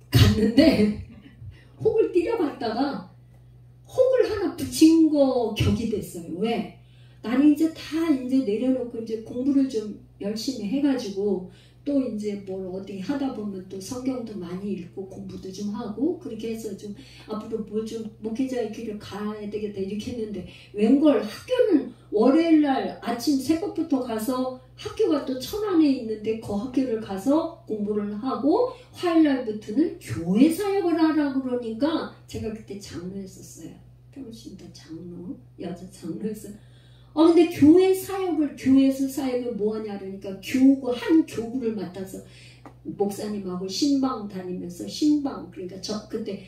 갔는데 혹을 띄려 갔다가 혹을 하나 붙인 거 격이 됐어요. 왜? 나는 이제 다 이제 내려놓고 이제 공부를 좀 열심히 해가지고 또 이제 뭘 어디 하다 보면 또 성경도 많이 읽고 공부도 좀 하고 그렇게 해서 좀 앞으로 뭘 좀 목회자의 길을 가야 되겠다 이렇게 했는데 웬걸 학교는 월요일날 아침 새벽부터 가서 학교가 또 천안에 있는데 그 학교를 가서 공부를 하고 화요일날부터는 교회 사역을 하라고 그러니까 제가 그때 장로였었어요. 평신도 장로, 여자 장로였어요. 근데 교회에서 사역을 뭐하냐 그러니까 한 교구를 맡아서 목사님하고 신방 다니면서 그러니까 그때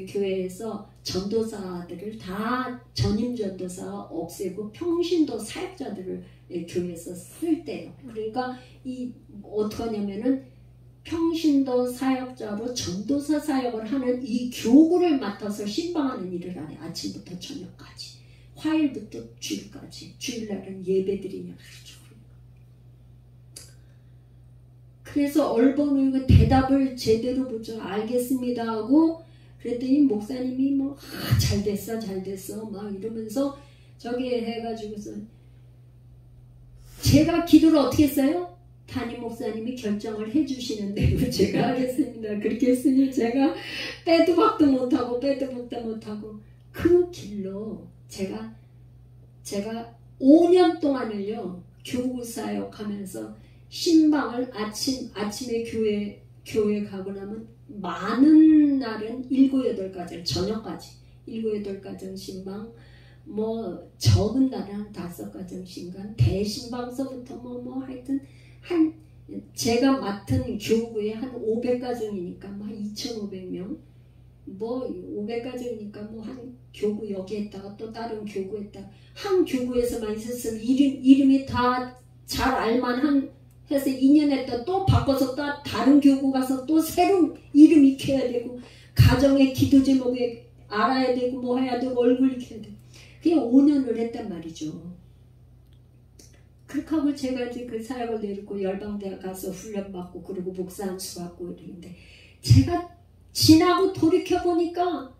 교회에서 전도사들을 다 전임 전도사 없애고 평신도 사역자들을 교회에서 쓸 때요. 그러니까 어떻게 하냐면은 평신도 사역자로 전도사 사역을 하는 이 교구를 맡아서 신방하는 일을 하네. 아침부터 저녁까지. 화요일부터 주일까지. 주일날은 예배드리냐 그렇죠. 그래서 얼버무리고 대답을 제대로 보죠. 알겠습니다 하고 그랬더니 목사님이 뭐 잘 됐어 막 이러면서 저기 해가지고서 제가 기도를 어떻게 했어요? 담임 목사님이 결정을 해주시는 대로 제가 하겠습니다. 그렇게 했으니 제가 빼도 박도 못하고 그 길로 제가 5년 동안을요 교구 사역하면서 신방을 아침에 교회 가고 나면 많은 날은 7, 8가정 저녁까지 7, 8가정 신방 뭐 적은 날은 한 5가정 신방 대신방서부터 뭐 하여튼 제가 맡은 교구에 한 500가정이니까 뭐 한 2,500명 뭐 500가정이니까 뭐 한 교구 여기에다가 또 다른 교구에다가 한 교구에서만 있었으면 이름이 다 잘 알만한 해서 2년 했다 또 바꿔서 또 다른 교구 가서 또 새로운 이름 익혀야 되고 가정의 기도 제목에 알아야 되고 뭐 해야 되고 얼굴 익혀야 되고 그냥 5년을 했단 말이죠. 그렇게 하고 제가 이제 그 사역을 내리고 열방대학 가서 훈련받고 그리고 목사 안수 받고 이러는데 제가 지나고 돌이켜보니까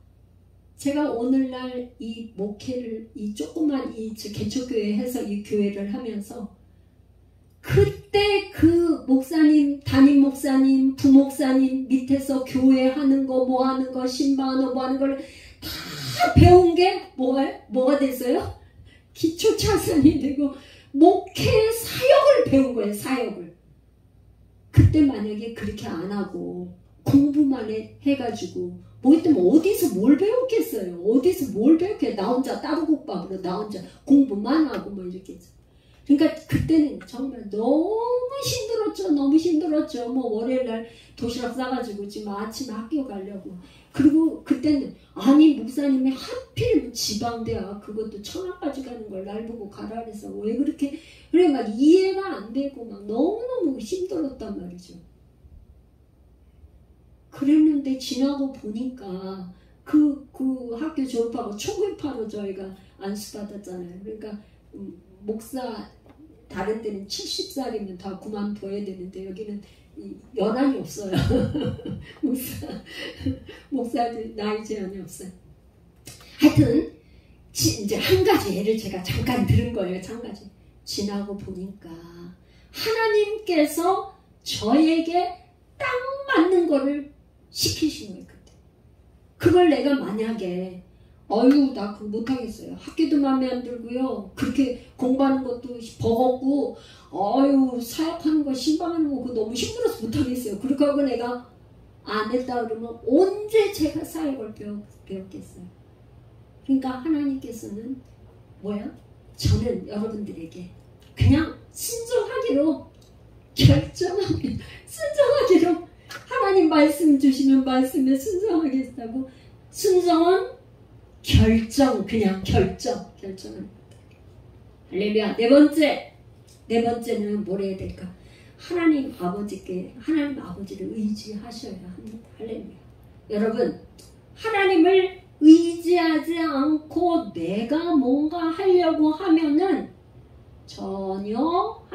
제가 오늘날 이 목회를 이 조그만 이 개척교회 해서 이 교회를 하면서 그때 그때 그 목사님, 담임 목사님, 부목사님 밑에서 교회 하는 거, 뭐 하는 거, 신방하는 거, 뭐 하는 걸 다 배운 게 뭐가 됐어요? 기초 차선이 되고 목회 사역을 배운 거예요. 사역을. 그때 만약에 그렇게 안 하고 공부만 해가지고 뭐 있으면 어디서 뭘 배웠겠어요? 어디서 뭘 배웠겠어요? 나 혼자 따로국밥으로 나 혼자 공부만 하고 뭐 이렇게 했죠. 그러니까 그때는 정말 너무 힘들었죠. 너무 힘들었죠. 뭐 월요일날 도시락 싸가지고 지금 아침에 학교 가려고. 그리고 그때는 아니 목사님이 하필이면 지방대학 그것도 천안까지 가는 걸 날 보고 가라 그래서 왜 그렇게 그래 막 이해가 안 되고 막 너무너무 힘들었단 말이죠. 그랬는데 지나고 보니까 그 학교 졸업하고 초급파로 저희가 안수받았잖아요. 그러니까 목사 다른 데는 70살이면 다 그만둬야 되는데 여기는 연한이 없어요. 목사들 나이 제한이 없어요. 하여튼 이제 한 가지 예를 제가 잠깐 들은 거예요. 한 가지. 지나고 보니까 하나님께서 저에게 딱 맞는 거를 시키신 거예요. 그때. 그걸 내가 만약에 어휴 나 그거 못하겠어요. 학교도 마음에 안 들고요. 그렇게 공부하는 것도 버겁고 어휴 사역하는 거 신방하는 거 그거 너무 힘들어서 못하겠어요. 그렇게 하고 내가 안 했다 그러면 언제 제가 사역을 배웠겠어요. 그러니까 하나님께서는 뭐야? 저는 여러분들에게 그냥 순종하기로 결정합니다. 순종하기로 하나님 말씀 주시면 말씀에 순종하겠다고 순종은 그냥 결정합니다. 할렐루야. 네 번째는 뭘 해야 될까? 하나님 아버지를 의지하셔야 합니다. 할렐루야. 여러분, 하나님을 의지하지 않고 내가 뭔가 하려고 하면은 전혀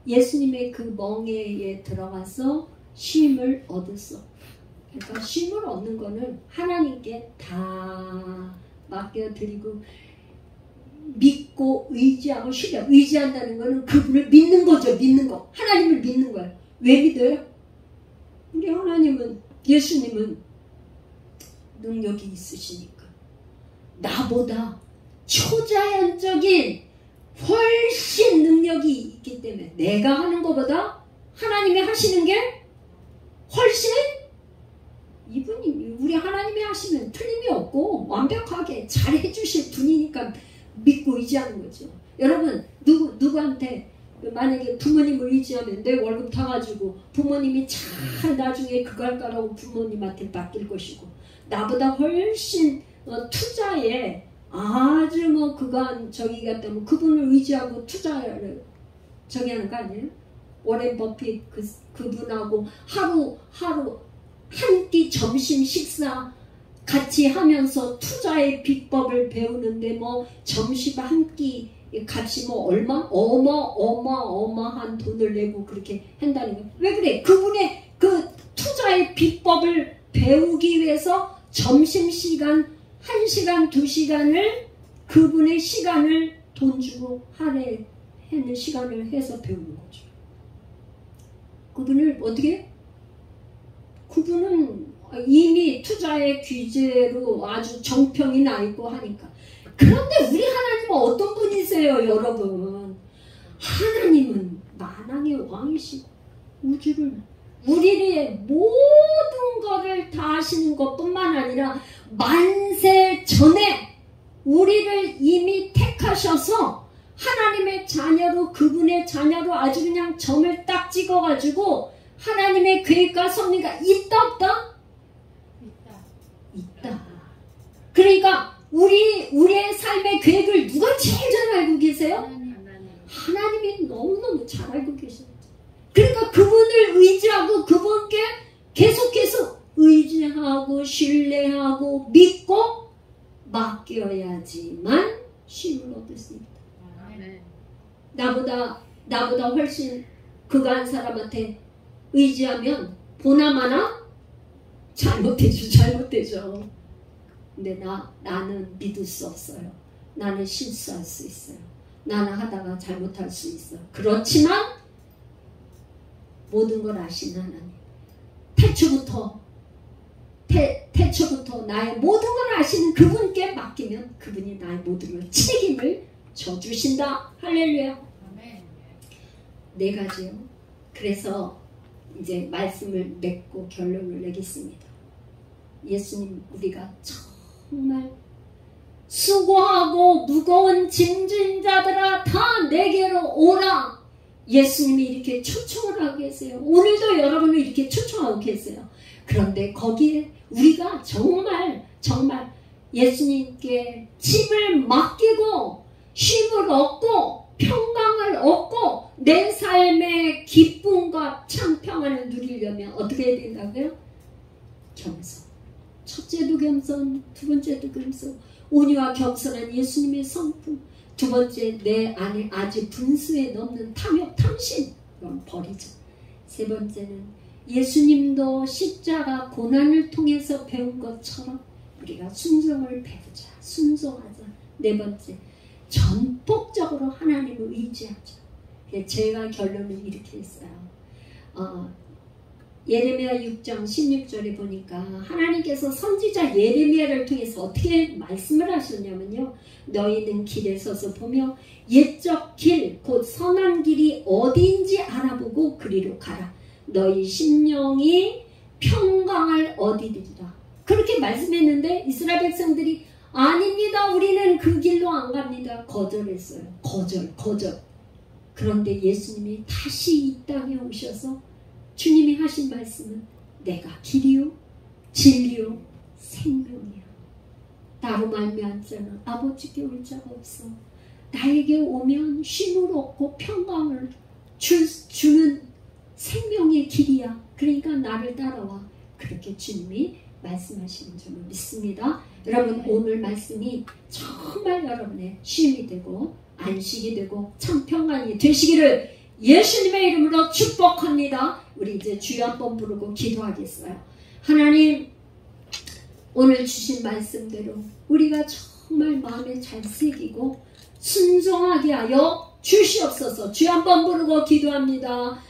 예수님의 그 멍에에 들어가서 쉼을 얻을 수 없어요. 그러니까 쉼을 얻는 거는 하나님께 다 맡겨드리고 믿고 의지하고 신뢰. 의지한다는 거는 그분을 믿는 거죠. 믿는 거. 하나님을 믿는 거예요. 왜 믿어요? 우리 예수님은 능력이 있으시니까. 나보다 초자연적인 훨씬 능력이 있기 때문에 내가 하는 것보다 하나님이 하시는 게 훨씬 이분이 우리 하나님이 하시면 틀림이 없고 완벽하게 잘 해주실 분이니까 믿고 의지하는 거죠. 여러분 누구한테 만약에 부모님을 의지하면 내 월급 타가지고 부모님이 잘 나중에 그걸 까라고 부모님한테 맡길 것이고 나보다 훨씬 투자에 아주 뭐 그간 저기 갔다면 그분을 의지하고 투자를 저기 하는 거 아니에요? 워렌 버핏 그분하고 하루 한 끼 점심 식사 같이 하면서 투자의 비법을 배우는데 뭐 점심 한 끼 값이 뭐 어마어마한 돈을 내고 그렇게 한다는 거예요. 왜 그래? 그분의 그 투자의 비법을 배우기 위해서 점심시간 1시간 2시간을 그분의 시간을 돈 주고 할애하는 시간을 해서 배우는 거죠. 그분을 어떻게? 그분은 이미 투자의 규제로 아주 정평이 나 있고 하니까. 그런데 우리 하나님은 어떤 분이세요, 여러분? 하나님은 만왕의 왕이시고 우리의 모든 것을 다 하시는 것뿐만 아니라 만세 전에 우리를 이미 택하셔서 하나님의 자녀로 그분의 자녀로 아주 그냥 점을 딱 찍어가지고 하나님의 계획과 섭리가 있다 없다? 있다. 그러니까 우리의 삶의 계획을 누가 제일 잘 알고 계세요? 하나님이 너무너무 잘 알고 계십니다. 그러니까 그분을 의지하고 그분께 계속해서 의지하고 신뢰하고 믿고 맡겨야지만 쉼을 얻을 수 있다. 나보다 훨씬 그간 사람한테 의지하면 보나마나 잘못되죠. 근데 나는 믿을 수 없어요. 나는 실수할 수 있어요. 나는 하다가 잘못할 수 있어요. 그렇지만 모든 걸 아시는 하나님. 태초부터 나의 모든 걸 아시는 그분께 맡기면 그분이 나의 모든 걸 책임을 져주신다. 할렐루야. 네 가지요. 그래서 이제 말씀을 맺고 결론을 내겠습니다. 예수님, 우리가 정말 수고하고 무거운 짐진 자들아 다 내게로 오라. 예수님이 이렇게 초청을 하고 계세요. 오늘도 여러분을 이렇게 초청하고 계세요. 그런데 거기에 우리가 정말 예수님께 짐을 맡기고 쉼을 얻고 평강을 얻고 내 삶의 기쁨과 참 평안을 누리려면 어떻게 해야 된다고요? 겸손. 첫째도 겸손, 두 번째도 겸손. 온유와 겸손한 예수님의 성품. 두 번째, 내 안에 아주 분수에 넘는 탐욕, 탐심. 이건 버리자. 세 번째는 예수님도 십자가 고난을 통해서 배운 것처럼 우리가 순종을 배우자. 순종하자. 네 번째, 전폭적으로 하나님을 의지하자. 제가 결론을 이렇게 했어요. 예레미야 6장 16절에 보니까 하나님께서 선지자 예레미야를 통해서 어떻게 말씀을 하셨냐면요. 너희는 길에 서서 보며 옛적 길, 곧 선한 길이 어디인지 알아보고 그리로 가라. 너희 심령이 평강을 얻으리라. 그렇게 말씀했는데 이스라엘 백성들이 아닙니다. 우리는 그 길로 안 갑니다. 거절했어요. 거절. 그런데 예수님이 다시 이 땅에 오셔서 주님이 하신 말씀은 내가 길이요 진리요 생명이야. 나로 말미암지 자는 아버지께 올 자가 없어. 나에게 오면 쉼을 얻고 평강을 주는 생명의 길이야. 그러니까 나를 따라와. 그렇게 주님이 말씀하시는 줄을 믿습니다. 여러분, 오늘 말씀이 정말 여러분의 쉼이 되고 안식이 되고 참 평안이 되시기를 예수님의 이름으로 축복합니다. 우리 이제 주여 한번 부르고 기도하겠어요. 하나님, 오늘 주신 말씀대로 우리가 정말 마음에 잘 새기고 순종하게 하여 주시옵소서. 주여 한번 부르고 기도합니다.